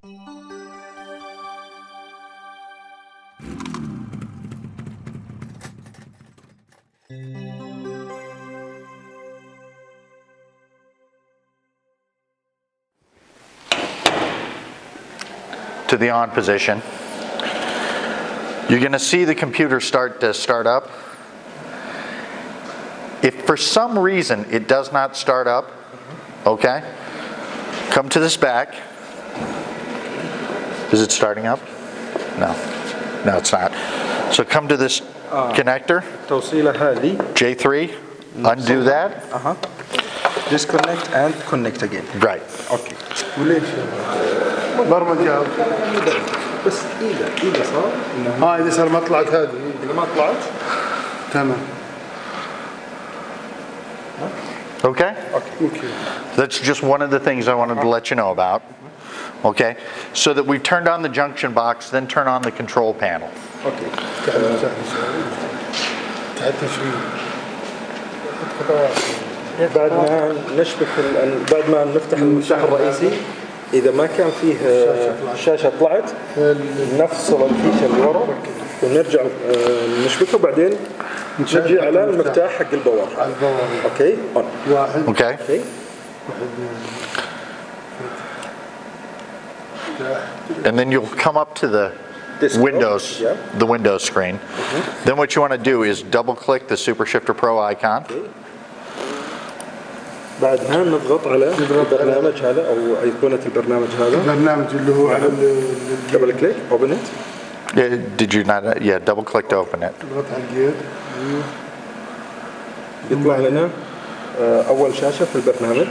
To the on position. You're going to see the computer start up. If for some reason it does not start up, okay, come to this back. Is it starting up? No, it's not. So come to this connector, J3, undo that. Disconnect and connect again. Right. Okay. برمجة بس إذا صار إذا صار ما طلعت هذه إذا ما طلعت تمام. Okay? Okay. That's just one of the things I wanted to let you know about. Okay? So that we've turned on the junction box, then turn on the control panel. Okay. تعبت شوي. بعد ما نشبك بعد ما نفتح المفتاح الرئيسي إذا ما كان فيه شاشة طلعت نفصل الفيشة اللي ورا ونرجع نشبكه بعدين نرجع على المفتاح حق الباور. اوكي واحد. Okay. And then you'll come up to the Windows, the Windows screen. Then what you want to do is double click the Super Shifter Pro icon. بعدها نضغط على البرنامج هذا او ايقونة البرنامج هذا. البرنامج اللي هو على دبل كليك open it. Did you not? Yeah, double click to open it. نضغط على الجير. يطلع لنا اول شاشة في البرنامج.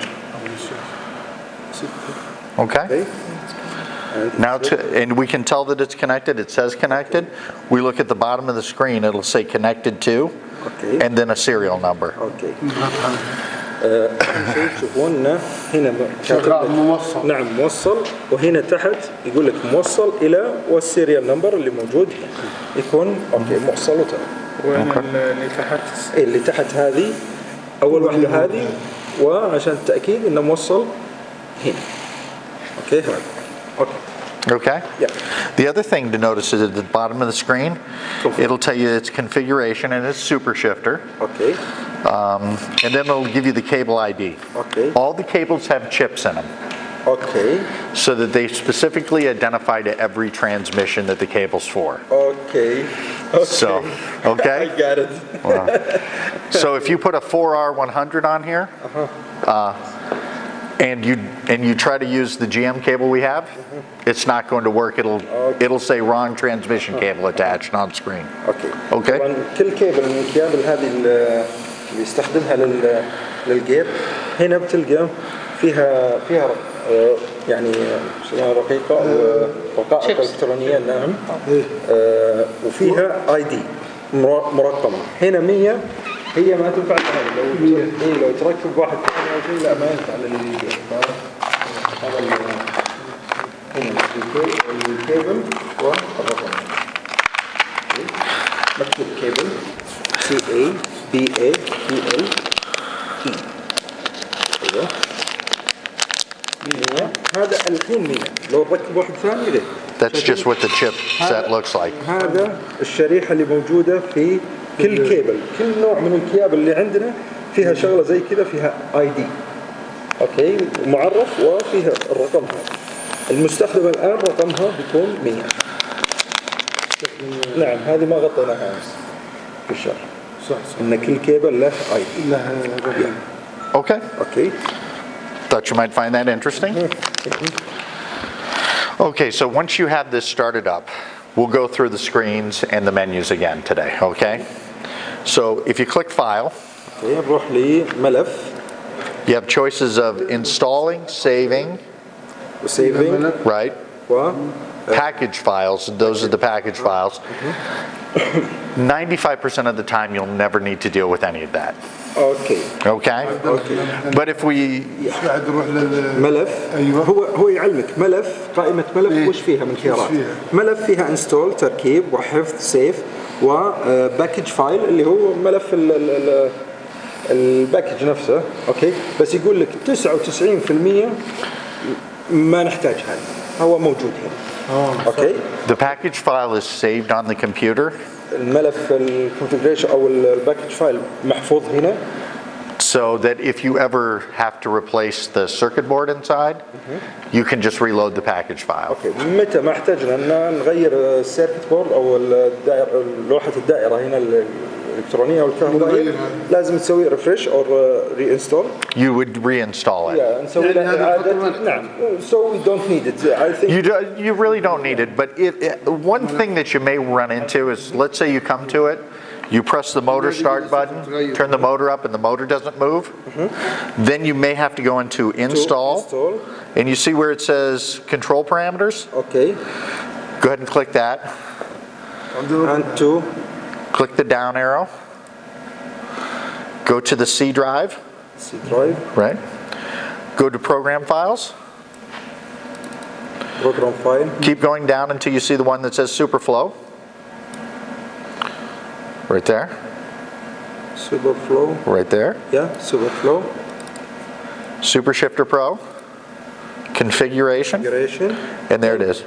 Okay. Now, and we can tell that it's connected. It says connected. We look at the bottom of the screen. It'll say connected to, and then a serial number. اوكي. تشوفون انه هنا موصل. نعم موصل وهنا تحت يقول لك موصل الى والسيريال نمبر اللي موجود يكون اوكي موصل وتمام. وين اللي تحت؟ اللي تحت هذه اول واحده هذه وعشان التاكيد انه موصل هنا. اوكي هذا. اوكي. Okay. Yeah. The other thing to notice is at the bottom of the screen, it'll tell you its configuration and its super shifter. Okay. And then it'll give you the cable ID. Okay. All the cables have chips in them. Okay. So that they specifically identify to every transmission that the cable's for. Okay. So, okay? I got it. Wow. So if you put a 4R100 on here, and you try to use the GM cable we have, it's not going to work. It'll say wrong transmission cable attached on screen. اوكي. Okay. طبعا كل كيبل من الكيابل هذه اللي يستخدمها للجير هنا بتلقى فيها يعني رقيقة رقائق إلكترونية نعم وفيها ID مرقمة هنا 100 هي ما تنفع لو تركب واحد ثاني أو شيء لا ما ينفع للجير هذا هنا الكيبل والرقم مكتوب كيبل CABAQL ايوه 100 هذا الحين 100 لو ركب واحد ثاني له. That's just what the chip set looks like. هذا الشريحة اللي موجودة في كل كيبل كل نوع من الكيابل اللي عندنا فيها شغلة زي كذا فيها ID اوكي معرف وفيها الرقم هذا المستخدم الآن رقمها بيكون 100. نعم هذه ما غطيناها امس في الشرح. صح. ان كل كيبل له اي. Okay. اوكي. Thought you might find that interesting. Okay, so once you have this started up, we'll go through the screens and the menus again today, okay? So if you click File, نروح لملف. you have choices of installing, saving, right? Package files, those are the package files. 95% of the time you'll never need to deal with any of that. Okay. Okay? But if we ملف هو يعلمك ملف قائمة ملف وش فيها من خيارات. ملف فيها انستول تركيب وحفظ سيف وباكج فايل اللي هو ملف الباكج نفسه اوكي بس يقول لك 99% ما نحتاج هذا هو موجود هنا. اوكي. The package file is saved on the computer. الملف الكونفيجريشن او الباكج فايل محفوظ هنا. So that if you ever have to replace the circuit board inside, you can just reload the package file. اوكي. متى ما احتاجنا ان نغير السيركت بورد او الدائره لوحه الدائره هنا الالكترونيه او الكهربائيه لازم تسوي ريفرش او ري انستول. You would reinstall it. نسوي له اعاده. نعم. So we don't need it. I think You really don't need it, but one thing that you may run into is, let's say you come to it, you press the motor start button, turn the motor up and the motor doesn't move. Then you may have to go into install, and you see where it says control parameters? Okay. Go ahead and click that. And to Click the down arrow. Go to the C drive. C drive. Right. Go to program files. Program file. Keep going down until you see the one that says Superflow. Right there. Superflow. Right there. Yeah, Superflow. Super Shifter Pro. Configuration. Configuration. And there it is.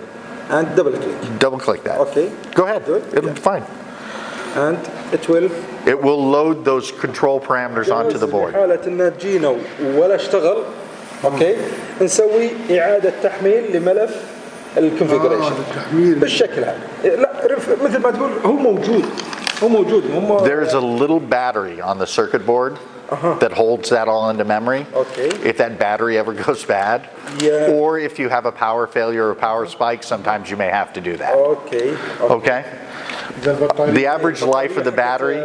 And double click. Double click that. Okay. Go ahead. Good. It'll be fine. And it will load those control parameters onto the board. حالة إنها تجينا ولا اشتغل. اوكي. نسوي إعادة تحميل لملف الكونفيجريشن. بالشكل هذا. لا مثل ما تقول هو موجود. There is a little battery on the circuit board that holds that all into memory. Okay. If that battery ever goes bad, or if you have a power failure or power spike, sometimes you may have to do that. Okay. Okay? The average life of the battery.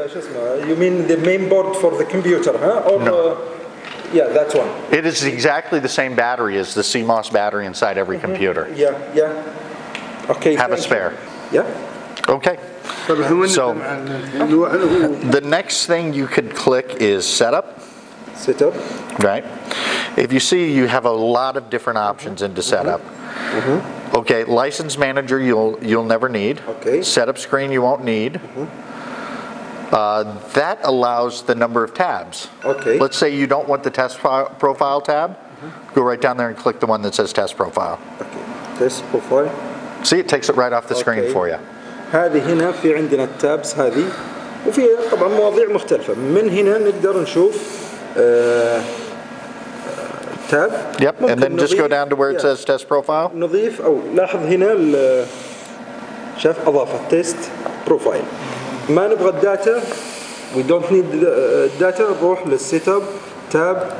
You mean the main board for the computer, huh? Or no. Yeah, that's one. It is exactly the same battery as the CMOS battery inside every computer. Yeah. Okay. Have a spare. Yeah. Okay. So the next thing you could click is setup. Setup. Right. If you see, you have a lot of different options into setup. Okay, license manager you'll never need. Okay. Setup screen you won't need. That allows the number of tabs. Okay. Let's say you don't want the test profile tab. Go right down there and click the one that says test profile. Okay. Test profile. See, it takes it right off the screen for you. هذه هنا في عندنا التابس هذه وفي طبعا مواضيع مختلفة. من هنا نقدر نشوف تاب. Yep, and then just go down to where it says test profile. نضيف أو لاحظ هنا شاف أضاف تيست بروفايل. ما نبغى الداتا. We don't need الداتا. نروح للسيت اب تاب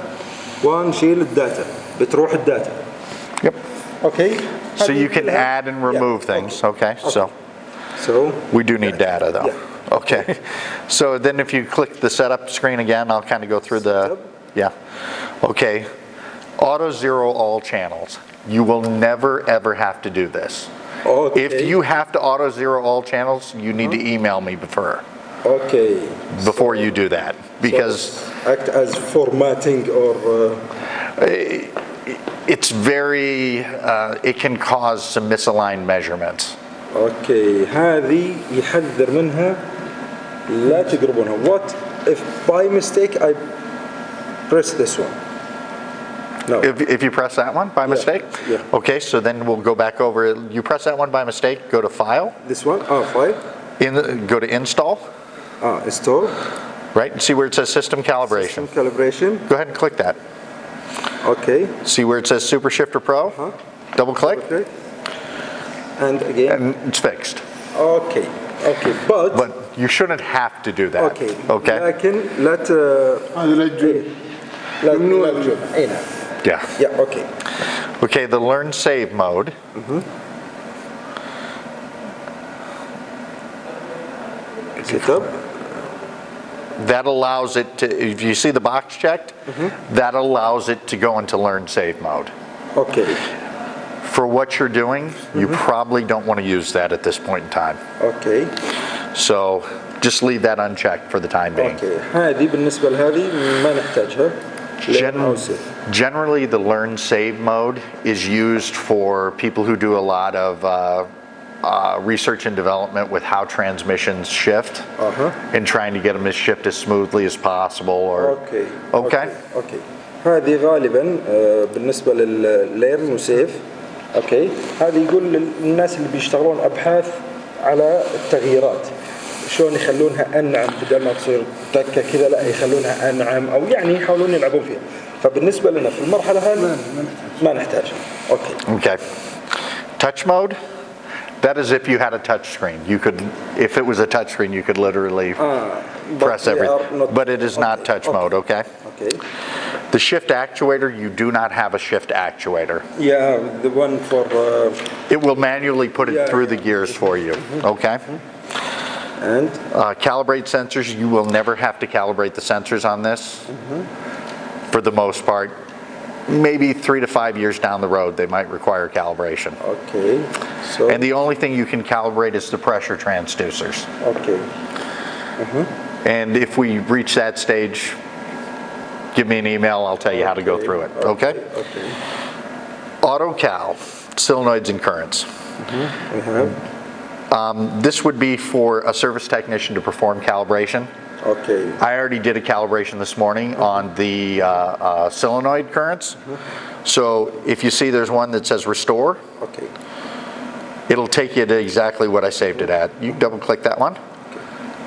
ونشيل الداتا. بتروح الداتا. Yep. Okay. So you can add and remove things. Okay. So we do need data though. Yeah. Okay. So then if you click the setup screen again, I'll kind of go through the, Okay. Auto zero all channels. You will never ever have to do this. Okay. If you have to auto zero all channels, you need to email me Okay. before you do that. Because act as formatting or it's very, it can cause some misaligned measurements. اوكي هذه يحذر منها لا تقربونها. What if by mistake I press this one? No. If you press that one by mistake? Yeah. Okay, so then we'll go back over it. You press that one by mistake, go to File. This one? File. Go to Install. Install. Right, and see where it says System Calibration. System Calibration. Go ahead and click that. Okay. See where it says Super Shifter Pro? Double click. Okay. And again. And it's fixed. Okay. But you shouldn't have to do that. Okay. لكن لا تجرب. Yeah. Okay. Okay, the learn save mode. Set up. That allows it to, if you see the box checked, that allows it to go into learn save mode. Okay. For what you're doing, you probably don't want to use that at this point in time. Okay. So just leave that unchecked for the time being. Okay. هذه بالنسبة لهذه ما نحتاجها. Generally, the learn save mode is used for people who do a lot of research and development with how transmissions shift and trying to get them to shift as smoothly as possible. Okay. هذه غالبا بالنسبة للlearn وسيف اوكي هذا يقول للناس اللي بيشتغلون ابحاث على التغييرات شلون يخلونها انعم بدل ما تصير تكه كذا لا يخلونها انعم او يعني يحاولون يلعبون فيها فبالنسبه لنا في المرحله هذه ما نحتاج اوكي Okay. Touch mode, that is if you had a touch screen. You could, if it was a touch screen, you could literally press everything. But it is not touch mode, okay? Okay. The shift actuator, you do not have a shift actuator. Yeah, the one for It will manually put it through the gears for you, okay? and Calibrate sensors, you will never have to calibrate the sensors on this for the most part. Maybe 3 to 5 years down the road, they might require calibration. okay. So And the only thing you can calibrate is the pressure transducers. okay. And if we reach that stage, give me an email, I'll tell you how to go through it, okay? Okay. Auto cal, solenoids and currents. We have This would be for a service technician to perform calibration. okay. I already did a calibration this morning on the solenoid currents. So if you see there's one that says restore, Okay. it'll take you to exactly what I saved it at. You double click that one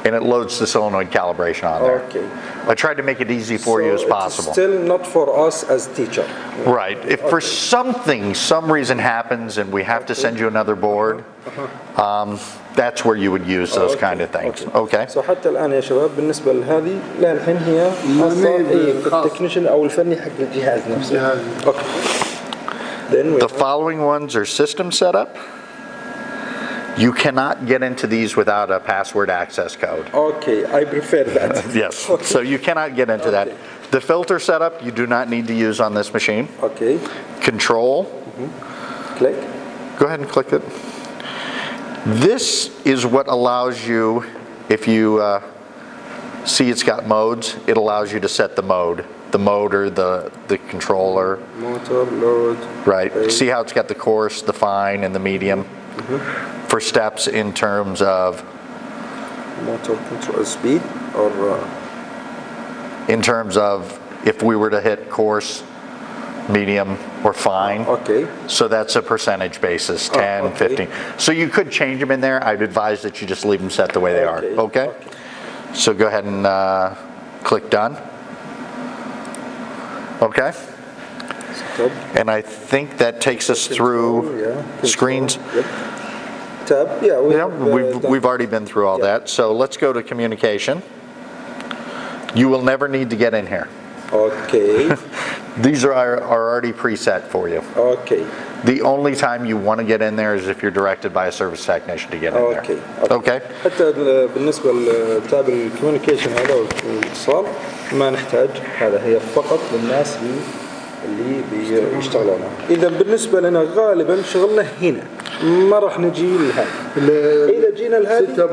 and it loads the solenoid calibration on there. Okay. I tried to make it easy for you as So possible. It's still not for us as teacher. Right. If for some reason happens and we have to send you another board, that's where you would use those kind of things. Okay. So حتى الآن يا شباب بالنسبة لهذه للحين هي خاصة بالتكنيشن أو الفني حق الجهاز نفسه. Okay. Then we The following ones are system setup. You cannot get into these without a password access code. okay. I prefer that. Yes. So you cannot get into that. The filter setup you do not need to use on this machine. Okay. Control. Click. Go ahead and click it. This is what allows you, if you see it's got modes, it allows you to set the mode. The motor, the controller. Motor load. Right. See how it's got the coarse, the fine, and the medium? For steps in terms of Motor control speed or if we were to hit coarse, medium, or fine. okay. So that's a percentage basis, 10, okay. 15. So you could change them in there. I'd advise that you just leave them set the way they are. Okay? So go ahead and click done. Okay? Tab. And I think that takes us through Control, screens. Yep. Tab. Yeah. Yeah, we've already been through all that. So let's go to communication. You will never need to get in here. Okay. These are already preset for you. Okay. The only time you want to get in there is if you're directed by a service technician to get in there. Okay. Okay? حتى بالنسبة لتاب الكوميونيكيشن هذا والاتصال ما نحتاج هذا هي فقط للناس اللي بيشتغلونها. إذا بالنسبة لنا غالبا شغلنا هنا ما راح نجي لهذا. إذا جينا لهذه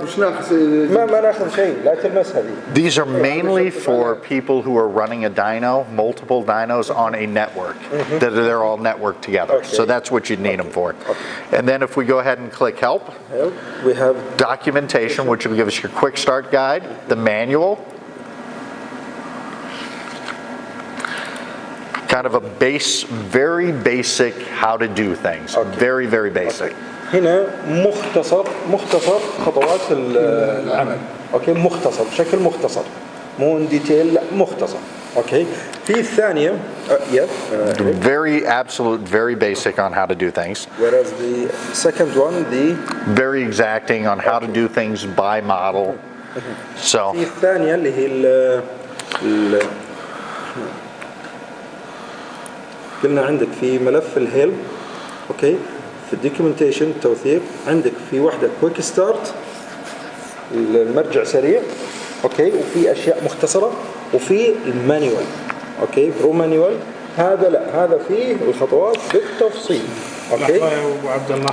ما ناخذ شيء لا تلمس هذه. These are mainly for people who are running a dyno, multiple dynos on a network. That they're all networked together. Okay. So that's what you'd need them for. And then if we go ahead and click help, We have documentation, which will give us your quick start guide, the manual, kind of a very basic how to do things. Very, very basic. هنا مختصر خطوات العمل. اوكي مختصر بشكل مختصر مو ان ديتيل لا مختصر. اوكي في الثانية Very basic on how to do things. whereas the second one Very exacting on how to do things by model. So في الثانية اللي هي قلنا عندك في ملف الهيلب اوكي في الدوكيومنتيشن التوثيق عندك في واحدة كويك ستارت المرجع سريع اوكي وفي اشياء مختصرة وفي المانيوال اوكي برو مانيوال هذا لا هذا فيه الخطوات بالتفصيل اوكي وعبد الله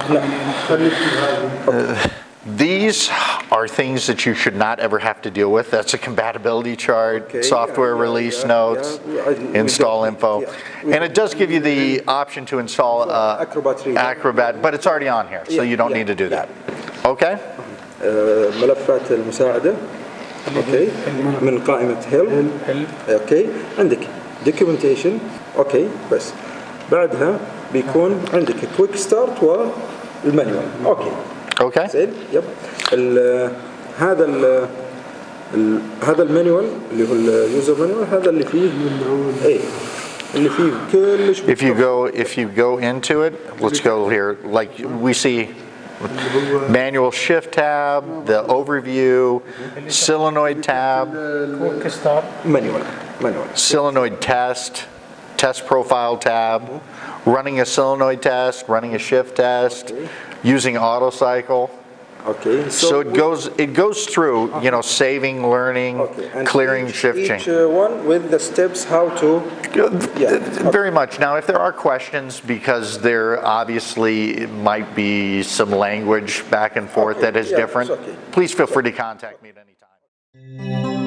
these are things that you should not ever have to deal with. That's a compatibility chart, software release notes, install info. And it does give you the option to install Acrobat, but it's already on here, so you don't need to do that. Okay? ملفات المساعدة اوكي من قائمة هيلب اوكي عندك documentation اوكي بس بعدها بيكون عندك كويك ستارت والمانيوال. اوكي Okay. زين. يب هذا هذا المانيوال اللي هو اليوزر مانيوال، هذا اللي فيه ايه اللي فيه كلش. If you go into it, let's go here. Like we see manual shift tab, the overview, solenoid tab, كويك ستارت مانيوال solenoid test profile tab, running a solenoid test, running a shift test, using auto cycle. Okay. So it goes through, you know, saving, learning, and clearing, shifting. each one with the steps how to. Very much. Now, if there are questions, because there obviously might be some language back and forth that is different, okay. please feel free to contact me at any time.